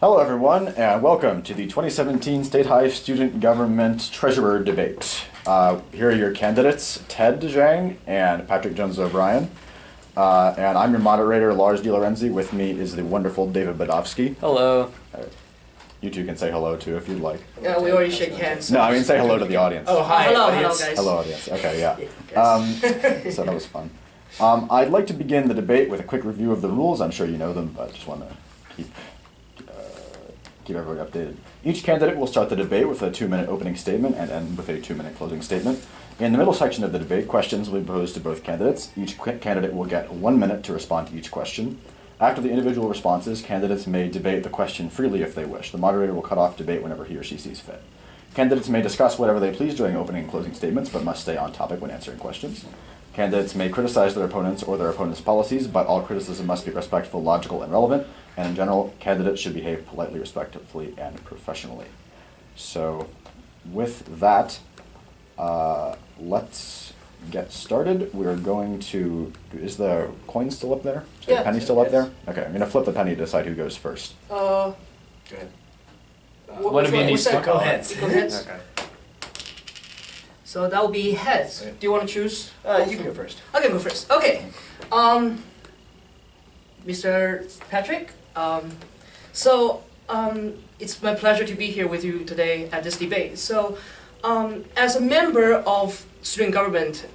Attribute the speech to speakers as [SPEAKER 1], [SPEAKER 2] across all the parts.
[SPEAKER 1] Hello everyone, and welcome to the 2017 State High Student Government Treasurer Debate. Here are your candidates, Ted Zhang and Patrick Jones O'Brien. And I'm your moderator, Lars DiLorenzi. With me is the wonderful David Badovsky.
[SPEAKER 2] Hello.
[SPEAKER 1] You two can say hello too if you'd like.
[SPEAKER 3] Yeah, we already shake hands.
[SPEAKER 1] No, I mean say hello to the audience.
[SPEAKER 3] Oh, hi,
[SPEAKER 2] Hello,
[SPEAKER 3] audience.
[SPEAKER 2] guys.
[SPEAKER 1] Hello audience. Okay, yeah. So that was fun. I'd like to begin the debate with a quick review of the rules. I'm sure you know them, but I just want to keep everybody updated. Each candidate will start the debate with a 2-minute opening statement and end with a 2-minute closing statement. In the middle section of the debate, questions will be posed to both candidates. Each candidate will get 1 minute to respond to each question. After the individual responses, candidates may debate the question freely if they wish. The moderator will cut off debate whenever he or she sees fit. Candidates may discuss whatever they please during opening and closing statements, but must stay on topic when answering questions. Candidates may criticize their opponents or their opponents' policies, but all criticism must be respectful, logical, and relevant. And in general, candidates should behave politely, respectfully, and professionally. So, with that, let's get started. We're going to, is the coin still up there? Is the penny still up there? Okay, I'm going to flip the penny to decide who goes first.
[SPEAKER 3] Go
[SPEAKER 2] ahead.
[SPEAKER 3] One of you needs to
[SPEAKER 2] go heads.
[SPEAKER 3] Go heads.
[SPEAKER 2] Okay.
[SPEAKER 3] So that will be heads. Do you want to choose?
[SPEAKER 2] You can go first.
[SPEAKER 3] I can go first. Okay. Mr. Patrick, it's my pleasure to be here with you today at this debate. So, as a member of student government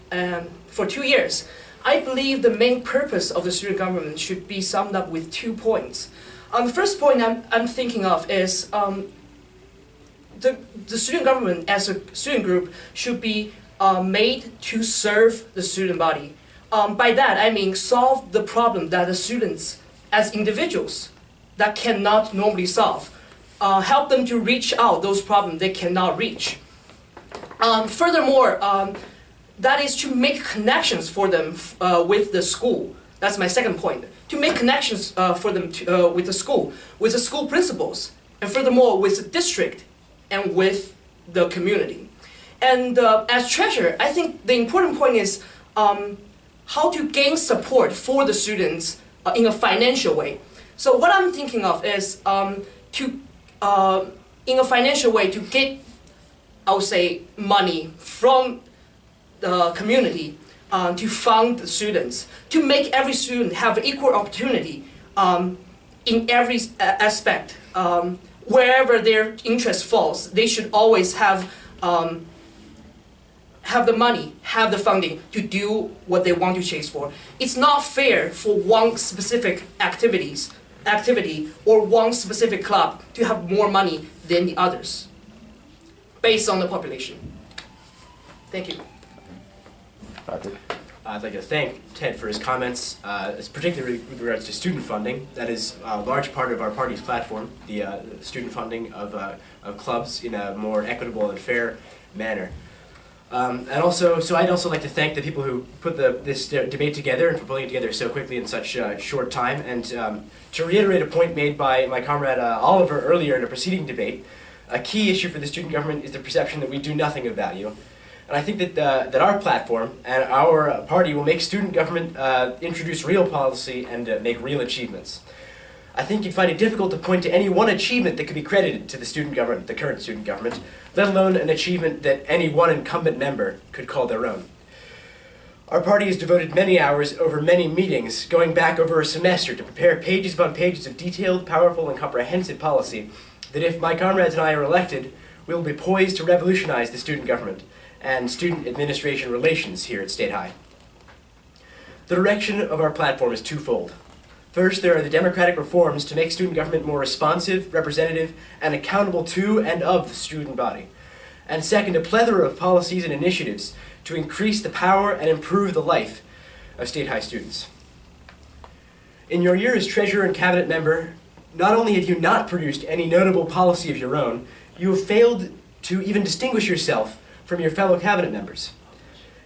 [SPEAKER 3] for 2 years, I believe the main purpose of the student government should be summed up with 2 points. The first point I'm thinking of is the student government as a student group should be made to serve the student body. By that, I mean solve the problem that the students, as individuals, that cannot normally solve. Help them to reach out those problems they cannot reach. Furthermore, that is to make connections for them with the school. That's my second point. To make connections for them with the school principals, and furthermore with the district and with the community. And as treasurer, I think the important point is how to gain support for the students in a financial way. So what I'm thinking of is in a financial way to get, I would say, money from the community to fund the students, to make every student have equal opportunity in every aspect. Wherever their interest falls, they should always have the money, have the funding to do what they want to chase for. It's not fair for one specific activity or one specific club to have more money than the others, based on the population. Thank you.
[SPEAKER 1] Patrick?
[SPEAKER 2] I'd like to thank Ted for his comments, particularly with regards to student funding. That is a large part of our party's platform, the student funding of clubs in a more equitable and fair manner. I'd also like to thank the people who put this debate together and for putting it together so quickly in such a short time. And to reiterate a point made by my comrade Oliver earlier in a preceding debate, a key issue for the student government is the perception that we do nothing of value. And I think that our platform and our party will make student government introduce real policy and make real achievements. I think you'd find it difficult to point to any one achievement that could be credited to the student government, the current student government, let alone an achievement that any one incumbent member could call their own. Our party has devoted many hours over many meetings, going back over a semester to prepare pages upon pages of detailed, powerful, and comprehensive policy that if my comrades and I are elected, we will be poised to revolutionize the student government and student administration relations here at State High. The direction of our platform is twofold. First, there are the democratic reforms to make student government more responsive, representative, and accountable to and of the student body. And second, a plethora of policies and initiatives to increase the power and improve the life of State High students. In your year as treasurer and cabinet member, not only have you not produced any notable policy of your own, you have failed to even distinguish yourself from your fellow cabinet members.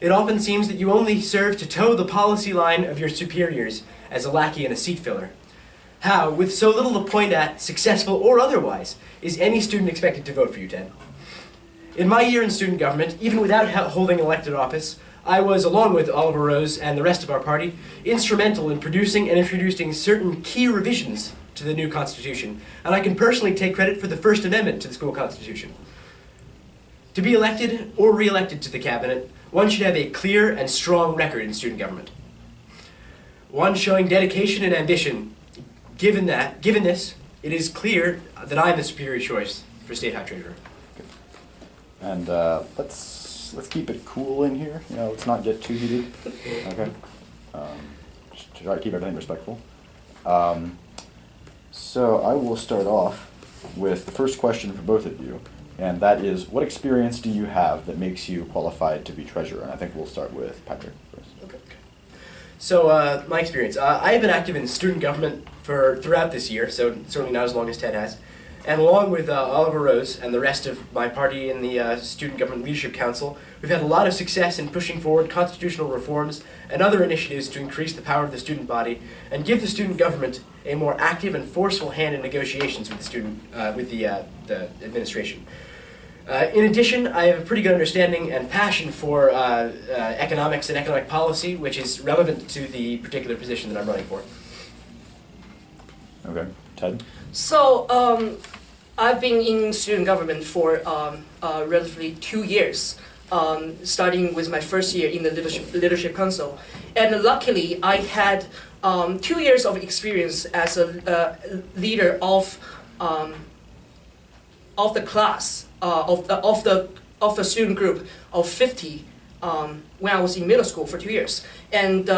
[SPEAKER 2] It often seems that you only serve to toe the policy line of your superiors as a lackey and a seat filler. How, with so little to point at, successful or otherwise, is any student expected to vote for you, Ted? In my year in student government, even without holding elected office, I was, along with Oliver Rose and the rest of our party, instrumental in producing and introducing certain key revisions to the new Constitution, and I can personally take credit for the First Amendment to the school Constitution. To be elected or re-elected to the cabinet, one should have a clear and strong record in student government. One showing dedication and ambition. Given this, it is clear that I am the superior choice for State High Treasurer.
[SPEAKER 1] And let's keep it cool in here. You know, let's not get too heated. Okay. Just try to keep everything respectful. So I will start off with the first question for both of you, and that is, what experience do you have that makes you qualified to be treasurer? And I think we'll start with Patrick first.
[SPEAKER 2] Okay. So my experience, I have been active in student government throughout this year, so certainly not as long as Ted has. And along with Oliver Rose and the rest of my party in the Student Government Leadership Council, we've had a lot of success in pushing forward constitutional reforms and other initiatives to increase the power of the student body and give the student government a more active and forceful hand in negotiations with the administration. In addition, I have a pretty good understanding and passion for economics and economic policy, which is relevant to the particular position that I'm running for.
[SPEAKER 1] Okay. Ted?
[SPEAKER 3] So, I've been in student government for relatively 2 years, starting with my first year in the leadership council. And luckily, I had 2 years of experience as a leader of the class, of the student group of 50 when I was in middle school for 2 years. And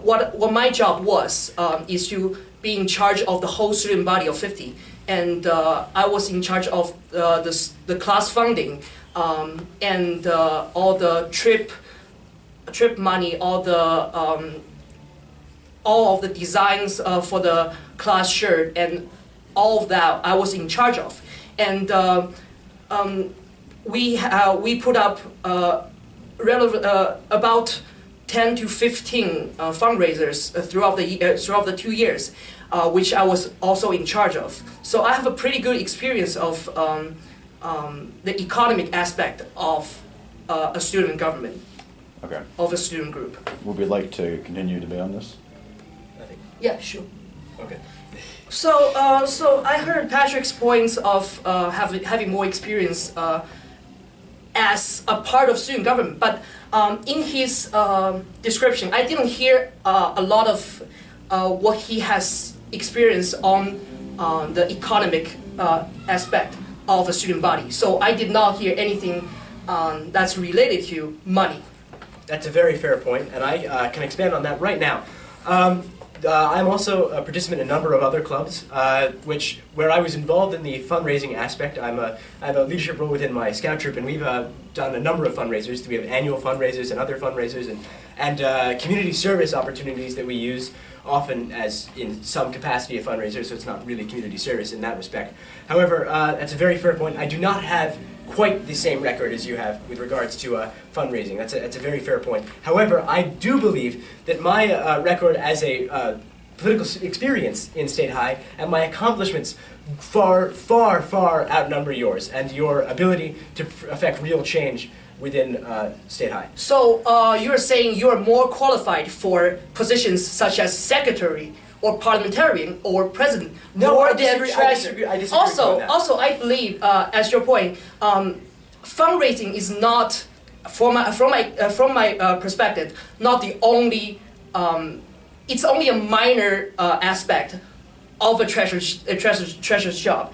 [SPEAKER 3] what my job was is to be in charge of the whole student body of 50. And I was in charge of the class funding and all the trip money, all of the designs for the class shirt, and all of that I was in charge of. And we put up about 10 to 15 fundraisers throughout the 2 years, which I was also in charge of. So I have a pretty good experience of the economic aspect of a student government,
[SPEAKER 1] Okay.
[SPEAKER 3] of a student group.
[SPEAKER 1] Would we like to continue debate on this?
[SPEAKER 2] I think.
[SPEAKER 3] Yeah, sure.
[SPEAKER 2] Okay.
[SPEAKER 3] So I heard Patrick's points of having more experience as a part of student government, but in his description, I didn't hear a lot of what he has experienced on the economic aspect of a student body. So I did not hear anything that's related to money.
[SPEAKER 2] That's a very fair point, and I can expand on that right now. I'm also a participant in a number of other clubs, where I was involved in the fundraising aspect. I have a leadership role within my scout troop, and we've done a number of fundraisers. We have annual fundraisers and other fundraisers, and community service opportunities that we use often as in some capacity a fundraiser, so it's not really community service in that respect. However, that's a very fair point. I do not have quite the same record as you have with regards to fundraising. That's a very fair point. However, I do believe that my record as a political experience in State High and my accomplishments far, far, far outnumber yours and your ability to affect real change within State High. So
[SPEAKER 3] You're saying you're more qualified for positions such as secretary or parliamentarian or president?
[SPEAKER 2] No,
[SPEAKER 3] more
[SPEAKER 2] I
[SPEAKER 3] than
[SPEAKER 2] disagree. I disagree
[SPEAKER 3] also,
[SPEAKER 2] with that.
[SPEAKER 3] also, I believe, as your point, fundraising is not, from my perspective, not the only. It's only a minor aspect of a treasurer's job.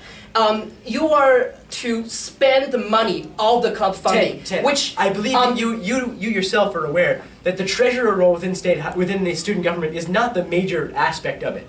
[SPEAKER 3] You are to spend the money of the club funding,
[SPEAKER 2] Ted,
[SPEAKER 3] which
[SPEAKER 2] I believe that you yourself are aware that the treasurer role within the student government is not the major aspect of it,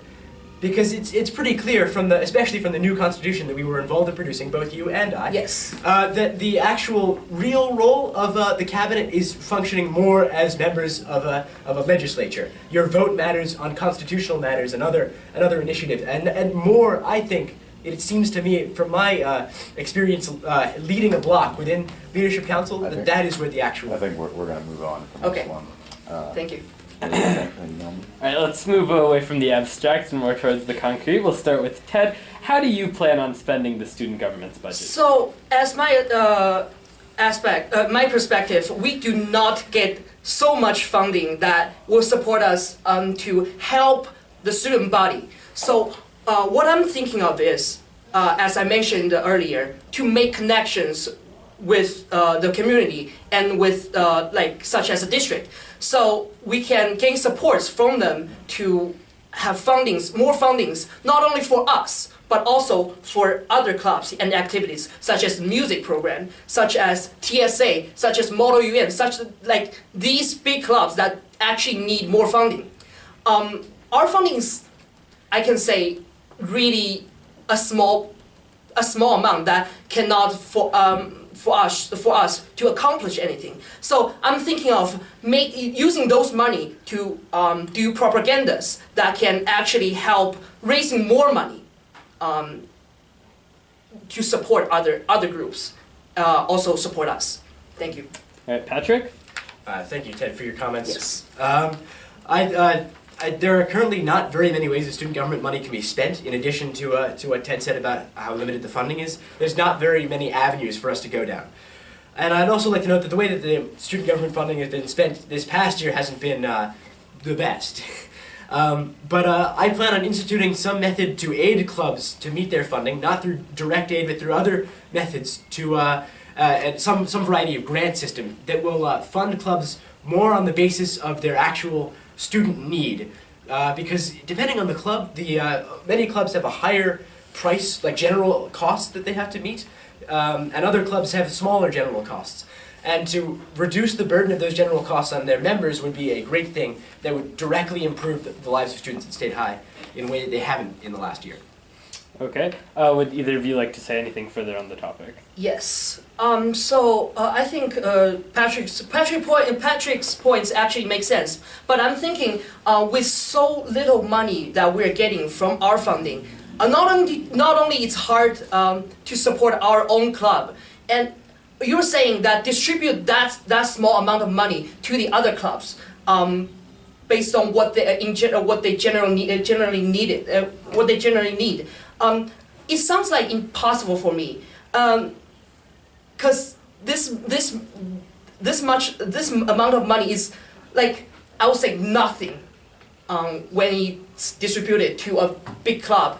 [SPEAKER 2] because it's pretty clear especially from the new constitution that we were involved in producing, both you and I.
[SPEAKER 3] Yes.
[SPEAKER 2] That the actual real role of the cabinet is functioning more as members of a legislature. Your vote matters on constitutional matters and other initiatives, and more, I think. It seems to me, from my experience leading a block within Leadership Council, that is where the actual...
[SPEAKER 1] I think we're going to move on from
[SPEAKER 3] Okay.
[SPEAKER 1] this one.
[SPEAKER 3] Thank you.
[SPEAKER 4] All right, let's move away from the abstract and more towards the concrete. We'll start with Ted. How do you plan on spending the student government's budget?
[SPEAKER 3] So, as my my perspective, we do not get so much funding that will support us to help the student body. So, what I'm thinking of is, as I mentioned earlier, to make connections with the community and with like such as a district, so we can gain supports from them to have fundings, more fundings, not only for us but also for other clubs and activities, such as music program, such as TSA, such as Model UN, such like these big clubs that actually need more funding. Our funding is, I can say, really a small amount that cannot for us to accomplish anything. So I'm thinking of using those money to do propagandas that can actually help raising more money to support other groups, also support us. Thank you.
[SPEAKER 4] All right, Patrick?
[SPEAKER 2] Thank you, Ted, for your comments.
[SPEAKER 3] Yes.
[SPEAKER 2] There are currently not very many ways that student government money can be spent. In addition to what Ted said about how limited the funding is, there's not very many avenues for us to go down. And I'd also like to note that the way that the student government funding has been spent this past year hasn't been the best. But I plan on instituting some method to aid clubs to meet their funding, not through direct aid, but through other methods to and some variety of grant system that will fund clubs more on the basis of their actual student need. Because depending on the club, many clubs have a higher price, like general costs that they have to meet, and other clubs have smaller general costs. And to reduce the burden of those general costs on their members would be a great thing that would directly improve the lives of students at State High in a way that they haven't in the last year.
[SPEAKER 4] Okay. Would either of you like to say anything further on the topic?
[SPEAKER 3] Yes. I think Patrick's points actually make sense. But I'm thinking, with so little money that we're getting from our funding, not only it's hard to support our own club, and you're saying that distribute that small amount of money to the other clubs, based on what they generally need. It sounds like impossible for me, because this amount of money is, like, I would say nothing when it's distributed to a big club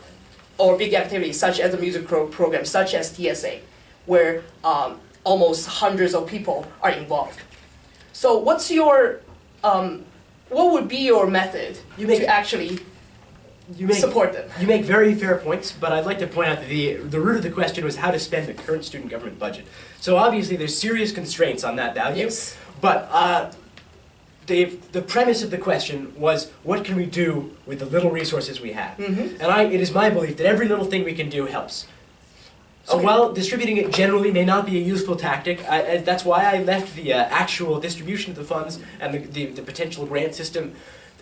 [SPEAKER 3] or big activity such as a music program, such as TSA, where almost hundreds of people are involved. So what's your, what would be your method to actually support them?
[SPEAKER 2] You make very fair points, but I'd like to point out that the root of the question was how to spend the current student government budget. So obviously there's serious constraints on that value,
[SPEAKER 3] Yes.
[SPEAKER 2] but the premise of the question was, what can we do with the little resources we have?
[SPEAKER 3] Mm-hmm.
[SPEAKER 2] And it is my belief that every little thing we can do helps. So
[SPEAKER 3] Okay.
[SPEAKER 2] while distributing it generally may not be a useful tactic, that's why I left the actual distribution of the funds and the potential grant system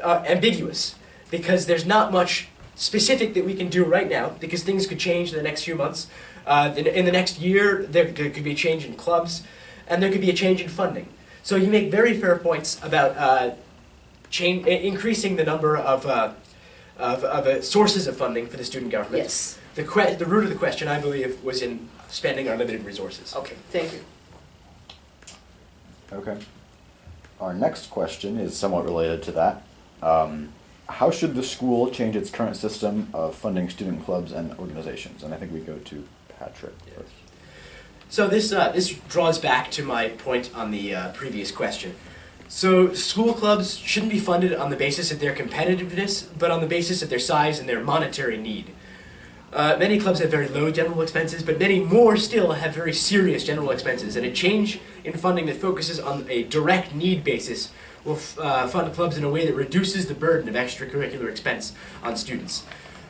[SPEAKER 2] ambiguous, because there's not much specific that we can do right now, because things could change in the next few months. In the next year, there could be a change in clubs, and there could be a change in funding. So you make very fair points about increasing the number of sources of funding for the student government.
[SPEAKER 3] Yes.
[SPEAKER 2] The root of the question, I believe, was in spending our limited resources.
[SPEAKER 3] Okay, thank you.
[SPEAKER 1] Okay. Our next question is somewhat related to that. How should the school change its current system of funding student clubs and organizations? And I think we go to Patrick first.
[SPEAKER 2] So this draws back to my point on the previous question. So school clubs shouldn't be funded on the basis of their competitiveness, but on the basis of their size and their monetary need. Many clubs have very low general expenses, but many more still have very serious general expenses, and a change in funding that focuses on a direct need basis will fund clubs in a way that reduces the burden of extracurricular expense on students.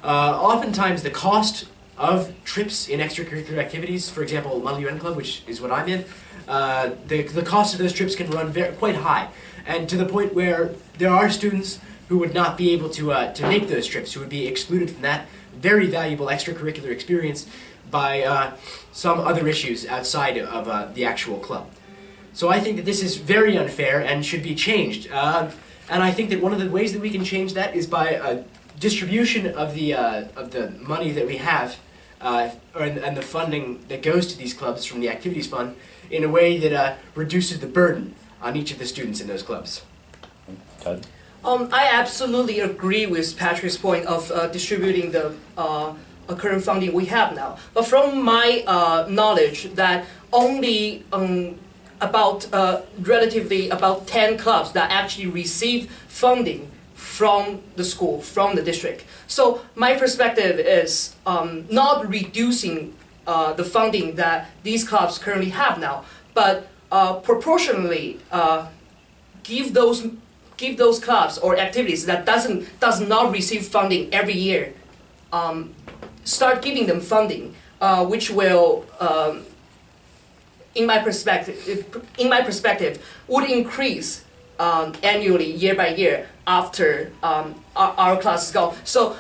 [SPEAKER 2] Oftentimes the cost of trips in extracurricular activities, for example, Model UN Club, which is what I'm in, the cost of those trips can run quite high, and to the point where there are students who would not be able to make those trips, who would be excluded from that very valuable extracurricular experience by some other issues outside of the actual club. So I think that this is very unfair and should be changed. And I think that one of the ways that we can change that is by a distribution of the money that we have and the funding that goes to these clubs from the activities fund in a way that reduces the burden on each of the students in those clubs.
[SPEAKER 1] Ted?
[SPEAKER 3] I absolutely agree with Patrick's point of distributing the current funding we have now. But from my knowledge, that only relatively about 10 clubs that actually receive funding from the school, from the district. So my perspective is not reducing the funding that these clubs currently have now, but proportionally give those clubs or activities that does not receive funding every year, start giving them funding, which will, in my perspective, would increase annually, year by year, after our classes go. So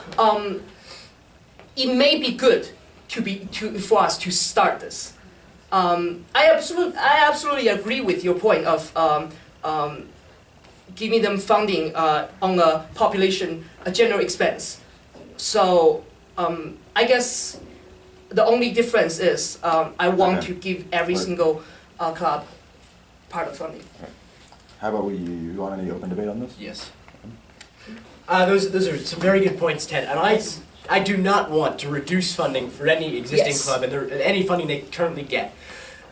[SPEAKER 3] it may be good for us to start this. I absolutely agree with your point of giving them funding on a population, a general expense. So I guess the only difference is I want to give every single club part of funding.
[SPEAKER 1] How about you want any open debate on this?
[SPEAKER 2] Yes. Those are some very good points, Ted. And I do not want to reduce funding for any existing club and any funding they currently get.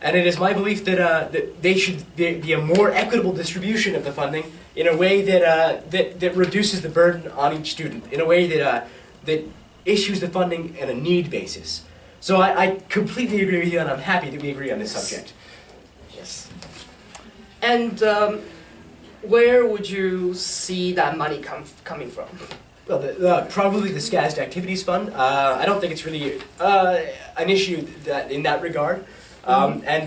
[SPEAKER 2] And it is my belief that they should be a more equitable distribution of the funding in a way that reduces the burden on each student, in a way that issues the funding on a need basis. So I completely agree with you, and I'm happy that we agree on this subject. Yes.
[SPEAKER 3] And where would you see that money coming from?
[SPEAKER 2] Well, probably the SCASD Activities Fund. I don't think it's really an issue in that regard. And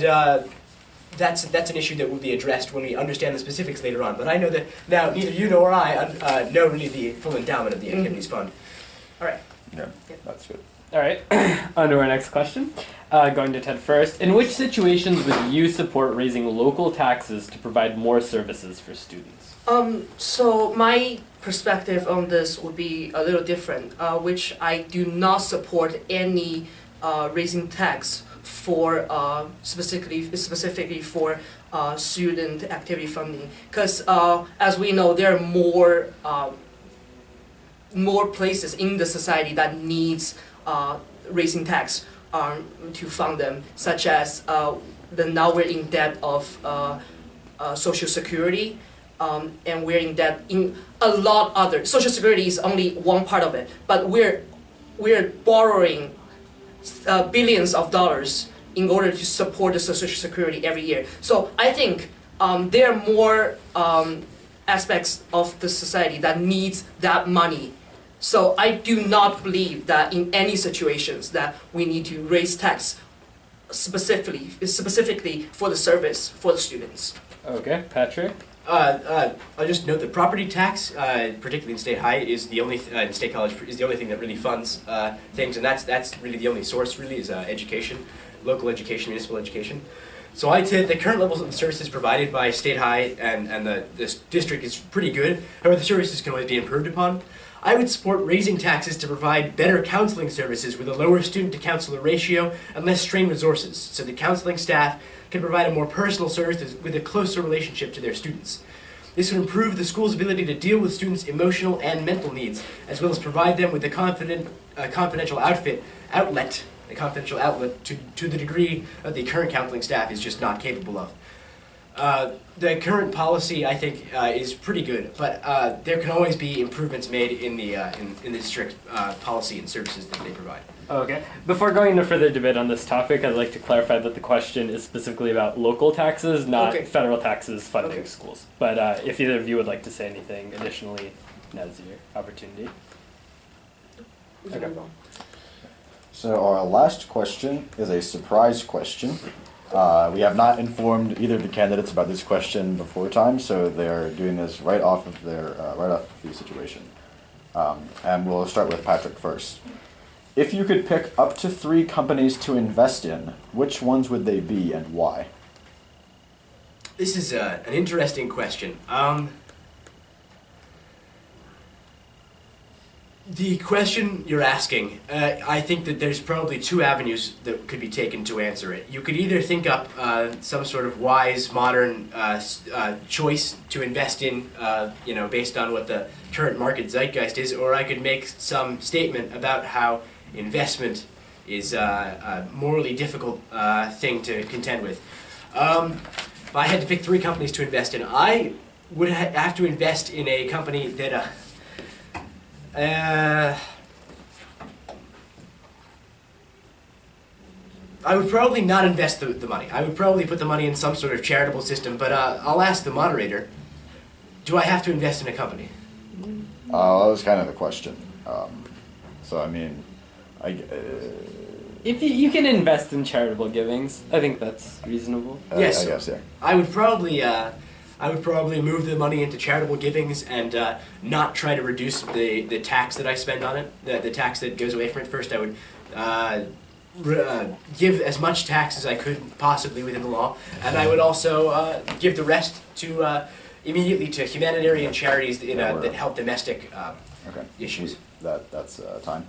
[SPEAKER 2] that's an issue that will be addressed when we understand the specifics later on. But I know that now neither you nor I know really the full endowment of the Activities Fund.
[SPEAKER 3] All right.
[SPEAKER 1] Yeah, that's good.
[SPEAKER 4] All right, on to our next question. Going to Ted first. In which situations would you support raising local taxes to provide more services for students?
[SPEAKER 3] So my perspective on this would be a little different, which I do not support any raising tax for specifically for student activity funding, because as we know, there are more places in the society that needs raising tax to fund them, such as now we're in debt of Social Security, and we're in debt in a lot other. Social Security is only one part of it, but we're borrowing billions of dollars in order to support the Social Security every year. So I think there are more aspects of the society that needs that money. So I do not believe that in any situations that we need to raise tax specifically for the service for the students.
[SPEAKER 4] Okay, Patrick?
[SPEAKER 2] I'll just note that property tax, particularly in State High, is the only in State College is the only thing that really funds things, and that's really the only source. Really, is education, local education, municipal education. So I'd say the current levels of services provided by State High and this district is pretty good. However, the services can always be improved upon. I would support raising taxes to provide better counseling services with a lower student-to-counselor ratio and less strained resources, so the counseling staff can provide a more personal service with a closer relationship to their students. This would improve the school's ability to deal with students' emotional and mental needs, as well as provide them with a confidential outlet to the degree that the current counseling staff is just not capable of. The current policy, I think, is pretty good, but there can always be improvements made in the district policy and services that they provide.
[SPEAKER 4] Okay. Before going into further debate on this topic, I'd like to clarify that the question is specifically about local taxes, not federal taxes funding schools. But if either of you would like to say anything additionally, now's your opportunity. Okay.
[SPEAKER 1] So our last question is a surprise question. We have not informed either of the candidates about this question before time, so they're doing this right off of the situation. And we'll start with Patrick first. If you could pick up to 3 companies to invest in, which ones would they be and why?
[SPEAKER 2] This is an interesting question. The question you're asking, I think that there's probably two avenues that could be taken to answer it. You could either think up some sort of wise, modern choice to invest in, based on what the current market zeitgeist is, or I could make some statement about how investment is a morally difficult thing to contend with. If I had to pick three companies to invest in, I would have to invest in a company that I would probably not invest the money. I would probably put the money in some sort of charitable system, but I'll ask the moderator, do I have to invest in a company?
[SPEAKER 1] That was kind of the question. So, I mean,
[SPEAKER 4] if you can invest in charitable givings, I think that's reasonable.
[SPEAKER 2] Yes,
[SPEAKER 1] I guess, yeah.
[SPEAKER 2] I would probably move the money into charitable givings and not try to reduce the tax that I spend on it, the tax that goes away from it. First, I would give as much tax as I could possibly within the law, and I would also give the rest to immediately to humanitarian charities that help domestic issues.
[SPEAKER 1] That's time.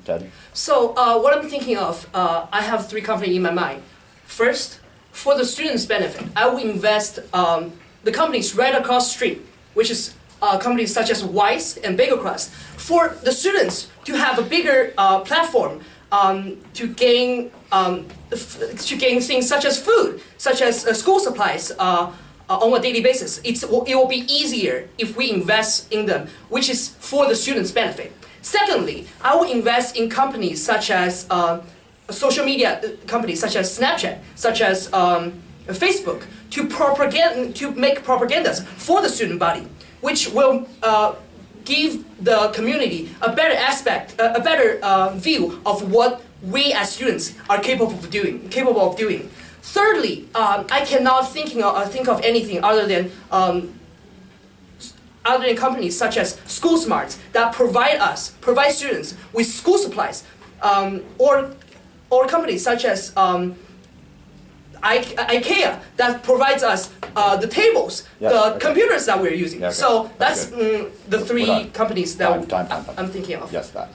[SPEAKER 1] Ted?
[SPEAKER 3] So what I'm thinking of, I have three companies in my mind. First, for the students' benefit, I will invest the companies right across the street, which is companies such as Wise and Bagel Crust, for the students to have a bigger platform to gain things such as food, such as school supplies on a daily basis. It will be easier if we invest in them, which is for the students' benefit. Secondly, I will invest in companies such as social media companies such as Snapchat, such as Facebook, to make propagandas for the student body, which will give the community a better a better view of what we as students are capable of doing. Thirdly, I cannot think of anything other than companies such as School Smarts that provide students with school supplies, or companies such as IKEA that provides us the tables, computers that we're using. Yeah, okay. So that's the three companies that I'm thinking of.
[SPEAKER 1] Yes, that.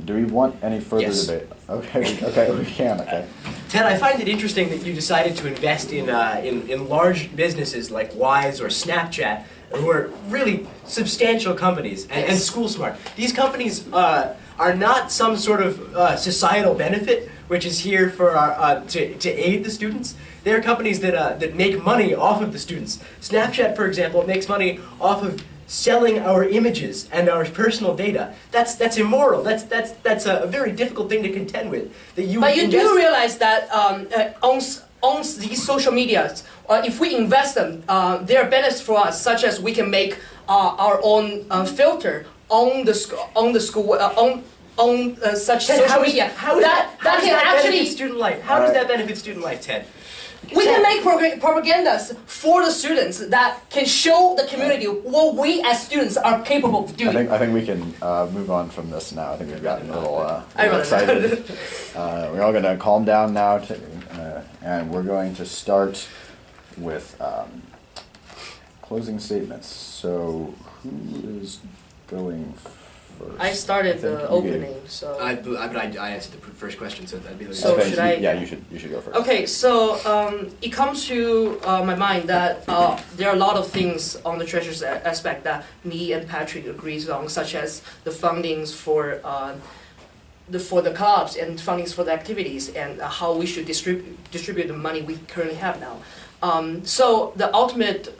[SPEAKER 1] Do we want any further debate? Okay, we can. Okay.
[SPEAKER 2] Ted, I find it interesting that you decided to invest in large businesses like Wise or Snapchat, who are really substantial companies, and SchoolSmart. These companies are not some sort of societal benefit, which is here for to aid the students. They're companies that make money off of the students. Snapchat, for example, makes money off of selling our images and our personal data. That's immoral. That's a very difficult thing to contend with. But you do realize that on these social medias, if we invest them, there are benefits for us, such as we can make our own filter on such Ted,
[SPEAKER 3] social media.
[SPEAKER 2] How does that benefit student life? How does that benefit student life, Ted?
[SPEAKER 3] We can make propagandas for the students that can show the community what we as students are capable of doing.
[SPEAKER 1] I think we can move on from this now. I think we've gotten a little excited. We're all going to calm down now, and we're going to start with closing statements. So who is going first?
[SPEAKER 3] I started the opening, so.
[SPEAKER 2] I answered the first question, so that'd be the.
[SPEAKER 3] So should I?
[SPEAKER 1] Yeah, you should go first.
[SPEAKER 3] Okay, so it comes to my mind that there are a lot of things on the treasurer's aspect that me and Patrick agrees on, such as the fundings for the clubs and fundings for the activities, and how we should distribute the money we currently have now. So the ultimate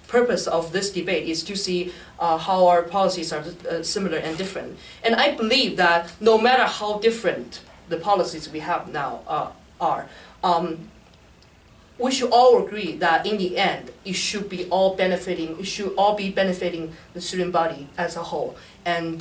[SPEAKER 3] purpose of this debate is to see how our policies are similar and different. And I believe that no matter how different the policies we have now are, we should all agree that in the end, it should all be benefiting the student body as a whole. And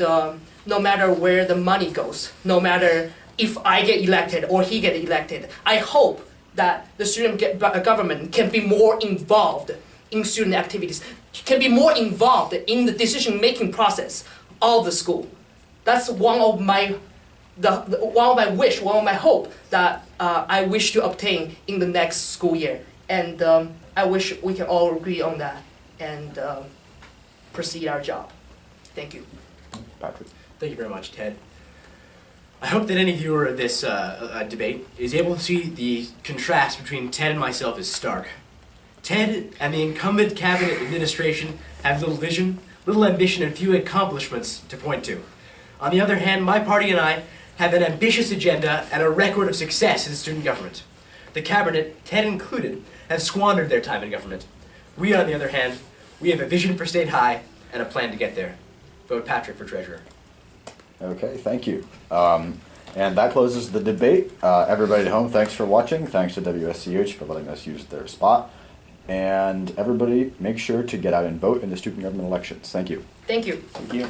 [SPEAKER 3] no matter where the money goes, no matter if I get elected or he get elected, I hope that the student government can be more involved in student activities, can be more involved in the decision-making process of the school. That's one of my hope that I wish to obtain in the next school year, and I wish we can all agree on that and proceed our job. Thank you.
[SPEAKER 1] Patrick.
[SPEAKER 2] Thank you very much, Ted. I hope that any viewer of this debate is able to see the contrast between Ted and myself is stark. Ted and the incumbent cabinet administration have little vision, little ambition, and few accomplishments to point to. On the other hand, my party and I have an ambitious agenda and a record of success in student government. The cabinet, Ted included, have squandered their time in government. We, on the other hand, we have a vision for State High and a plan to get there. Vote Patrick for treasurer.
[SPEAKER 1] Okay, thank you. And that closes the debate. Everybody at home, thanks for watching. Thanks to WSCH for letting us use their spot. And everybody, make sure to get out and vote in the student government elections. Thank you.
[SPEAKER 3] Thank you.
[SPEAKER 4] Thank you.